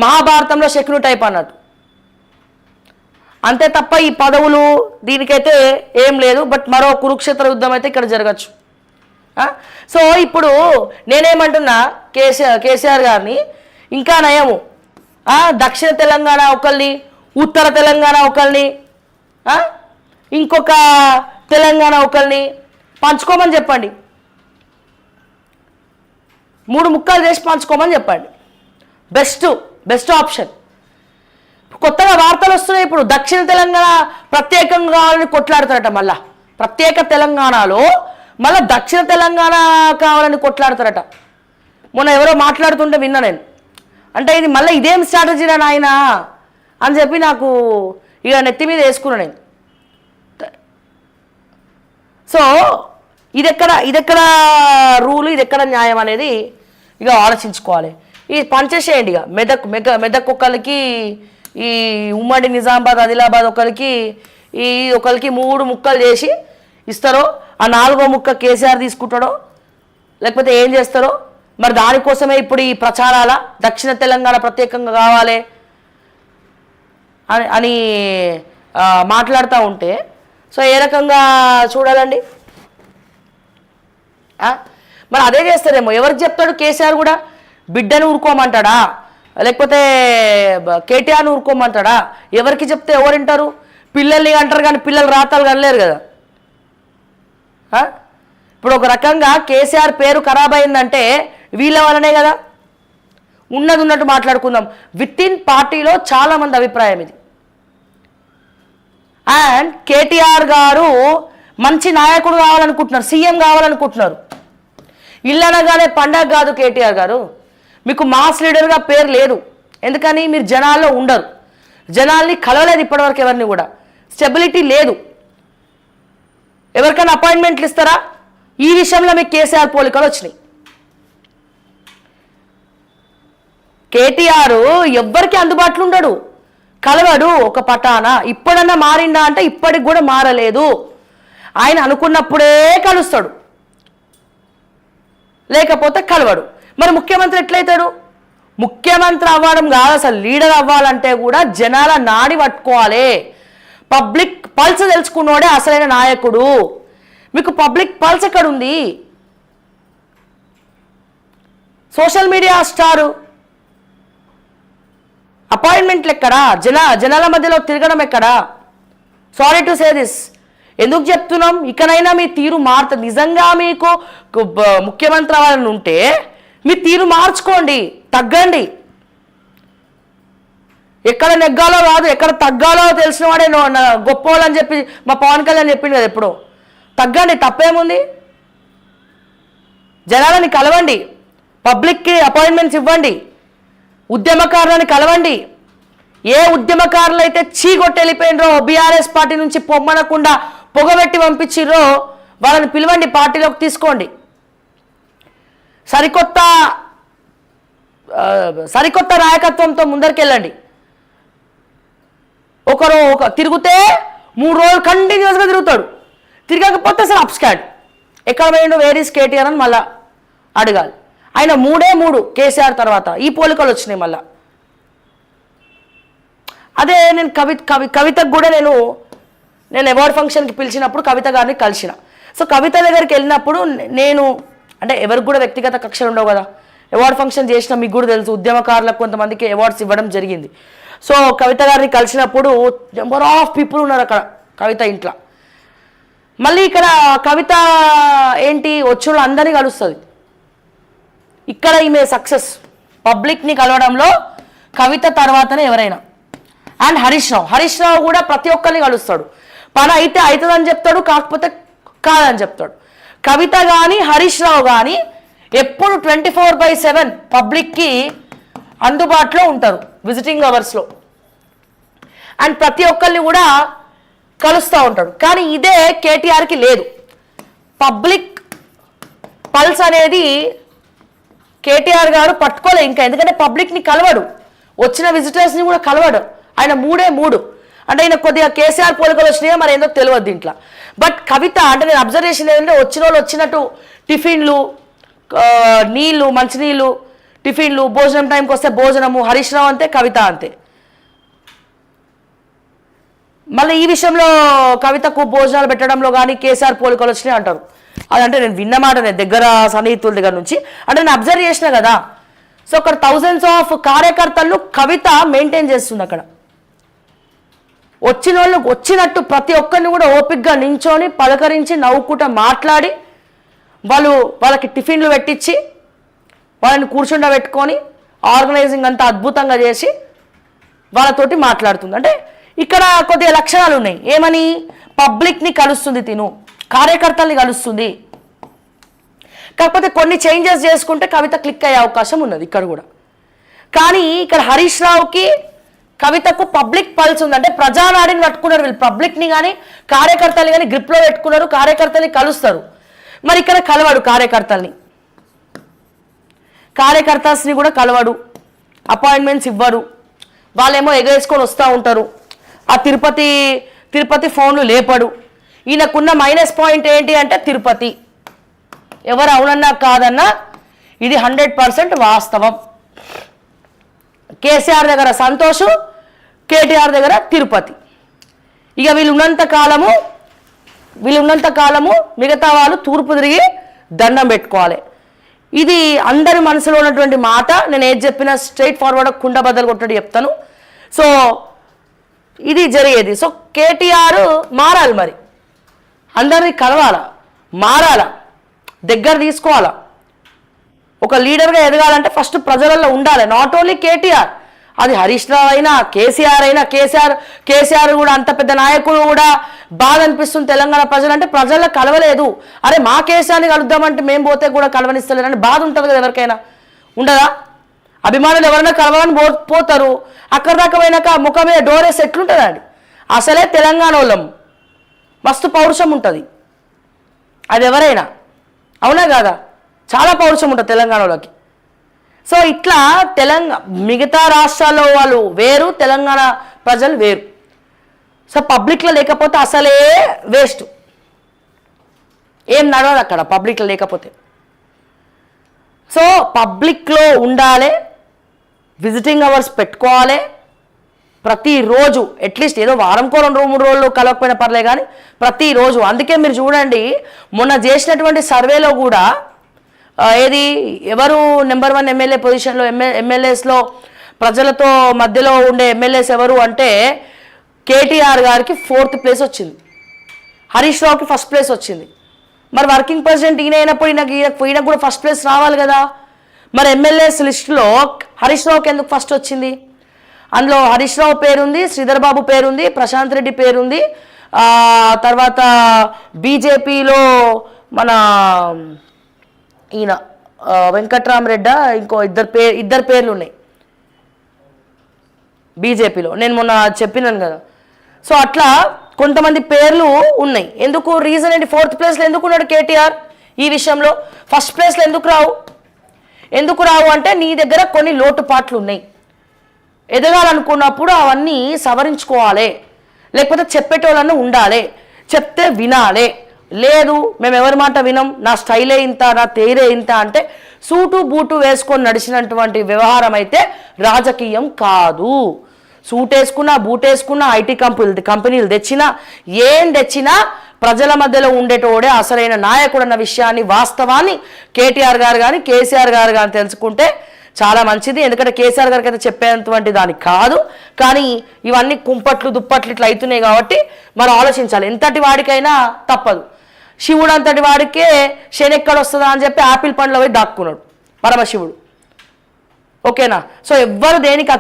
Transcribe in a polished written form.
మహాభారతంలో శకుని టైప్ అన్నట్టు. అంతే తప్ప ఈ పదవులు దీనికైతే ఏం లేదు. బట్ మరో కురుక్షేత్ర యుద్ధం అయితే ఇక్కడ జరగచ్చు. సో ఇప్పుడు నేనేమంటున్నా, కేసీఆర్ గారిని ఇంకా నయము, దక్షిణ తెలంగాణ ఒకరిని, ఉత్తర తెలంగాణ ఒకరిని, ఇంకొక తెలంగాణ ఒకరిని పంచుకోమని చెప్పండి. 3 ముక్కలు చేసి పంచుకోమని చెప్పండి. Best option. కొత్తగా వార్తలు వస్తున్నాయి ఇప్పుడు. దక్షిణ తెలంగాణ ప్రత్యేకంగా కావాలని కొట్లాడతారట. మళ్ళా ప్రత్యేక తెలంగాణలో మళ్ళీ దక్షిణ తెలంగాణ కావాలని కొట్లాడతారట. మొన్న ఎవరో మాట్లాడుతుంటే విన్నా నేను. అంటే ఇది మళ్ళీ ఇదేం స్ట్రాటజీరా నాయన అని చెప్పి నాకు ఇక నెత్తి మీద వేసుకున్నా నేను. సో ఇదెక్కడ రూలు, ఇదెక్కడ న్యాయం అనేది ఇక ఆలోచించుకోవాలి. ఇది పనిచేసేయండి. ఇక మెదక్ ఒకరికి, ఈ ఉమ్మడి నిజామాబాద్ ఆదిలాబాద్ ఒకరికి, ఒకరికి 3 ముక్కలు చేసి ఇస్తారో, ఆ 4వ ముక్క కేసీఆర్ తీసుకుంటాడో లేకపోతే ఏం చేస్తారో మరి. దానికోసమే ఇప్పుడు ఈ ప్రచారాల దక్షిణ తెలంగాణ ప్రత్యేకంగా కావాలి అని మాట్లాడుతూ ఉంటే సో ఏ రకంగా చూడాలండి? మరి అదే చేస్తారేమో. ఎవరికి చెప్తాడు కేసీఆర్ కూడా? బిడ్డను ఊరుకోమంటాడా లేకపోతే కేటీఆర్ని ఊరుకోమంటాడా? ఎవరికి చెప్తే ఎవరు వింటారు? పిల్లల్ని అంటారు కానీ పిల్లలు రాతాలు కనలేరు కదా. ఇప్పుడు ఒక రకంగా కేసీఆర్ పేరు ఖరాబ్ అయిందంటే వీళ్ళ వల్లనే కదా. ఉన్నది ఉన్నట్టు మాట్లాడుకుందాం. విత్ ఇన్ పార్టీలో చాలామంది అభిప్రాయం ఇది. అండ్ కేటీఆర్ గారు మంచి నాయకుడు కావాలనుకుంటున్నారు, సీఎం కావాలనుకుంటున్నారు. ఇల్లనగానే పండగ కాదు కేటీఆర్ గారు. మీకు మాస్ లీడర్గా పేరు లేదు. ఎందుకని? మీరు జనాల్లో ఉండరు, జనాల్ని కలవలేదు ఇప్పటివరకు ఎవరిని కూడా. స్టెబిలిటీ లేదు. ఎవరికైనా అపాయింట్మెంట్లు ఇస్తారా? ఈ విషయంలో మీకు కేసీఆర్ పోలికలు వచ్చినాయి. కేటీఆర్ ఎవ్వరికి అందుబాటులో ఉండడు, కలవడు. ఒక పటాన ఇప్పుడన్నా మారిందా అంటే ఇప్పటికి కూడా మారలేదు. ఆయన అనుకున్నప్పుడే కలుస్తాడు, లేకపోతే కలవడు. మరి ముఖ్యమంత్రి ఎట్లయితాడు? ముఖ్యమంత్రి అవ్వడం కాదు, అసలు లీడర్ అవ్వాలంటే కూడా జనాల నాడి పట్టుకోవాలి. పబ్లిక్ పల్స్ తెలుసుకున్నోడే అసలైన నాయకుడు. మీకు పబ్లిక్ పల్స్ ఎక్కడుంది? సోషల్ మీడియా స్టారు, అపాయింట్మెంట్లు ఎక్కడా? జనాల మధ్యలో తిరగడం ఎక్కడా? Sorry to say this. ఎందుకు చెప్తున్నాం? ఇకనైనా మీ తీరు మారుతుంది. నిజంగా మీకు ముఖ్యమంత్రి అవ్వాలని ఉంటే మీ తీరు మార్చుకోండి, తగ్గండి. ఎక్కడ నెగ్గాలో కాదు, ఎక్కడ తగ్గాలో తెలిసిన వాడే గొప్పవాళ్ళు అని చెప్పి మా పవన్ కళ్యాణ్ చెప్పింది కదా ఎప్పుడో. తగ్గండి, తప్పేముంది? జనాలని కలవండి, పబ్లిక్కి అపాయింట్మెంట్స్ ఇవ్వండి, ఉద్యమకారులని కలవండి. ఏ ఉద్యమకారులు అయితే చీకొట్టి వెళ్ళిపోయినరో, బీఆర్ఎస్ పార్టీ నుంచి పొమ్మనకుండా పొగబెట్టి పంపించిర్రో వాళ్ళని పిలవండి, పార్టీలోకి తీసుకోండి. సరికొత్త నాయకత్వంతో ముందరికెళ్ళండి. ఒకరు తిరిగితే 3 రోజులు కంటిన్యూస్గా తిరుగుతాడు, తిరగకపోతే అసలు అప్స్కాడ్. ఎక్కడ పోయిండు, వేరీస్ కేటీఆర్ అని మళ్ళా అడగాలి. ఆయన 3 కేసీఆర్ తర్వాత ఈ పోలికలు వచ్చినాయి మళ్ళా. అదే నేను కవితకు కూడా నేను అవార్డ్ ఫంక్షన్కి పిలిచినప్పుడు కవిత గారిని కలిసిన. సో కవిత దగ్గరికి వెళ్ళినప్పుడు నేను అంటే ఎవరికి కూడా వ్యక్తిగత కక్షలు ఉండవు కదా. అవార్డ్ ఫంక్షన్ చేసిన మీకు కూడా తెలుసు, ఉద్యమకారులకు కొంతమందికి అవార్డ్స్ ఇవ్వడం జరిగింది. సో కవిత గారిని కలిసినప్పుడు నెంబర్ ఆఫ్ పీపుల్ ఉన్నారు అక్కడ కవిత ఇంట్లో. మళ్ళీ ఇక్కడ కవిత ఏంటి వచ్చిన అందరినీ కలుస్తుంది. ఇక్కడ ఈమె సక్సెస్ పబ్లిక్ని కలవడంలో కవిత తర్వాతనే ఎవరైనా. అండ్ హరీష్ రావు కూడా ప్రతి ఒక్కరిని కలుస్తాడు. పని అయితే అవుతుందని చెప్తాడు, కాకపోతే కాదని చెప్తాడు. కవిత కానీ హరీష్ రావు కానీ ఎప్పుడు 24/7 పబ్లిక్కి అందుబాటులో ఉంటారు విజిటింగ్ అవర్స్లో. అండ్ ప్రతి ఒక్కరిని కూడా కలుస్తూ ఉంటాడు. కానీ ఇదే కేటీఆర్కి లేదు. పబ్లిక్ పల్స్ అనేది కేటీఆర్ గారు పట్టుకోలే ఇంకా. ఎందుకంటే పబ్లిక్ని కలవడు, వచ్చిన విజిటర్స్ని కూడా కలవడు. ఆయన 3 అంటే ఆయన కొద్దిగా కేసీఆర్ పోలికలు వచ్చినాయో మరి ఏందో తెలియదు దీంట్లో. బట్ కవిత అంటే నేను అబ్జర్వేషన్ ఏంటంటే వచ్చిన వాళ్ళు వచ్చినట్టు టిఫిన్లు, నీళ్ళు, మంచినీళ్ళు, టిఫిన్లు, భోజనం టైంకి వస్తే భోజనము, హరీష్ రావు అంతే, కవిత అంతే. మళ్ళీ ఈ విషయంలో కవితకు భోజనాలు పెట్టడంలో కానీ కేసీఆర్ పోలికలు వచ్చినాయి అంటారు. అదంటే నేను విన్నమాట, నేను దగ్గర సన్నిహితుల దగ్గర నుంచి, అంటే నేను అబ్జర్వ్ చేసిన కదా. సో అక్కడ థౌజండ్స్ ఆఫ్ కార్యకర్తలను కవిత మెయింటైన్ చేస్తుంది. అక్కడ వచ్చిన వాళ్ళు వచ్చినట్టు ప్రతి ఒక్కరిని కూడా ఓపిక్గా నించొని పలకరించి నవ్వుకుంటా మాట్లాడి వాళ్ళకి టిఫిన్లు పెట్టించి వాళ్ళని కూర్చుండబెట్టుకొని ఆర్గనైజింగ్ అంతా అద్భుతంగా చేసి వాళ్ళతోటి మాట్లాడుతుంది. అంటే ఇక్కడ కొద్దిగా లక్షణాలు ఉన్నాయి. ఏమని? పబ్లిక్ని కలుస్తుంది, తిను కార్యకర్తల్ని కలుస్తుంది. కాకపోతే కొన్ని చేంజెస్ చేసుకుంటే కవిత క్లిక్ అయ్యే అవకాశం ఉన్నది ఇక్కడ కూడా. కానీ ఇక్కడ హరీష్ రావుకి కవితకు పబ్లిక్ పల్స్ ఉంది. అంటే ప్రజానాడిని పట్టుకున్నారు వీళ్ళు, పబ్లిక్ని కానీ కార్యకర్తల్ని కానీ గ్రిప్లో పెట్టుకున్నారు, కార్యకర్తల్ని కలుస్తారు. మరి ఇక్కడ కలవాడు కార్యకర్తల్ని కూడా కలవాడు, అపాయింట్మెంట్స్ ఇవ్వరు, వాళ్ళేమో ఎగరేసుకొని వస్తూ ఉంటారు. ఆ తిరుపతి ఫోన్లు లేపడు. ఈయనకున్న మైనస్ పాయింట్ ఏంటి అంటే తిరుపతి. ఎవరు అవునన్నా కాదన్నా ఇది 100% వాస్తవం. కేసీఆర్ దగ్గర సంతోష్, కేటీఆర్ దగ్గర తిరుపతి. ఇక వీళ్ళు ఉన్నంత కాలము మిగతా వాళ్ళు తూర్పు తిరిగి దండం పెట్టుకోవాలి. ఇది అందరి మనసులో ఉన్నటువంటి మాట. నేను ఏది చెప్పినా స్ట్రైట్ ఫార్వర్డ్ కుండ బద్దలు కొట్టడి చెప్తాను. సో ఇది జరిగేది. సో కేటీఆర్ మారాలి, మరి అందరినీ కలవాలా, మారాలా, దగ్గర తీసుకోవాలా. ఒక లీడర్గా ఎదగాలంటే ఫస్ట్ ప్రజలలో ఉండాలి. నాట్ ఓన్లీ కేటీఆర్, అది హరీష్ రావు అయినా కేసీఆర్ అయినా. కేసీఆర్ కూడా అంత పెద్ద నాయకుడు కూడా బాధ అనిపిస్తుంది తెలంగాణ ప్రజలంటే. ప్రజల్లో కలవలేదు, అరే మా కేసీఆర్ని కలుద్దామంటే మేము పోతే కూడా కలవనిస్తలేరని బాధ ఉంటుంది కదా ఎవరికైనా, ఉండదా? అభిమానులు ఎవరైనా కలవాలని పోతారు. అక్కడ దాకా పోయినాక ముఖం మీద డోరేస్ ఎట్లుంటుంది అండి. అసలే తెలంగాణ వాళ్ళం, మస్తు పౌరుషం ఉంటుంది. అది ఎవరైనా అవునా కాదా? చాలా పౌరుషం ఉంటుంది తెలంగాణ వాళ్ళకి. సో ఇట్లా మిగతా రాష్ట్రాల్లో వాళ్ళు వేరు, తెలంగాణ ప్రజలు వేరు. సో పబ్లిక్లో లేకపోతే అసలే వేస్ట్, ఏం నడవదు అక్కడ పబ్లిక్లో లేకపోతే. సో పబ్లిక్లో ఉండాలి, విజిటింగ్ అవర్స్ పెట్టుకోవాలి ప్రతిరోజు. అట్లీస్ట్ ఏదో వారంకో 2-3 రోజులు కలవకపోయినా పర్లే, కానీ ప్రతిరోజు. అందుకే మీరు చూడండి, మొన్న చేసినటువంటి సర్వేలో కూడా ఎవరు నెంబర్ 1 ఎమ్మెల్యే పొజిషన్లో, ఎమ్మెల్యేస్లో ప్రజలతో మధ్యలో ఉండే ఎమ్మెల్యేస్ ఎవరు అంటే కేటీఆర్ గారికి 4th ప్లేస్ వచ్చింది, హరీష్ రావుకి 1st ప్లేస్ వచ్చింది. మరి వర్కింగ్ ప్రెసిడెంట్ ఈయన అయినప్పుడు ఈయనకు కూడా 1st ప్లేస్ రావాలి కదా. మరి ఎమ్మెల్యేస్ లిస్టులో హరీష్ రావుకి ఎందుకు 1st వచ్చింది? అందులో హరీష్ రావు పేరుంది, శ్రీధర్ బాబు పేరుంది, ప్రశాంత్ రెడ్డి పేరుంది, తర్వాత బీజేపీలో మన ఈయన వెంకట్రామరెడ్డి, ఇంకో ఇద్దరు పేర్లు ఉన్నాయి బీజేపీలో, నేను మొన్న చెప్పినాను కదా. సో అట్లా కొంతమంది పేర్లు ఉన్నాయి. ఎందుకు? రీజన్ ఏంటి? 4th ప్లేస్లో ఎందుకు ఉన్నాడు కేటీఆర్ ఈ విషయంలో? 1st ప్లేస్లో ఎందుకు రావు అంటే నీ దగ్గర కొన్ని లోటుపాట్లు ఉన్నాయి. ఎదగాలనుకున్నప్పుడు అవన్నీ సవరించుకోవాలి, లేకపోతే చెప్పేటోళ్ళని ఉండాలి, చెప్తే వినాలి. లేదు మేము ఎవరి మాట వినం, నా స్టైలే ఇంత, నా తేరే ఇంత అంటే సూటు బూటు వేసుకొని నడిచినటువంటి వ్యవహారం అయితే రాజకీయం కాదు. సూట్ వేసుకున్నా, బూట్ వేసుకున్నా, ఐటీ కంపెనీలు తెచ్చినా, ఏం తెచ్చినా ప్రజల మధ్యలో ఉండేటోడే అసలైన నాయకుడు అన్న విషయాన్ని, వాస్తవాన్ని కేటీఆర్ గారు కానీ కేసీఆర్ గారు కానీ తెలుసుకుంటే చాలా మంచిది. ఎందుకంటే కేసీఆర్ గారికి అయితే చెప్పేటువంటి దానికి కాదు, కానీ ఇవన్నీ కుంపట్లు దుప్పట్లు ఇట్లా అవుతున్నాయి కాబట్టి మనం ఆలోచించాలి. ఎంతటి వాడికైనా తప్పదు. శివుడు అంతటి వాడికే శని ఎక్కడ వస్తుందా అని చెప్పి ఆపిల్ పండ్లో పోయి దాక్కున్నాడు పరమశివుడు. ఓకేనా? సో ఎవ్వరు దేనికి అతి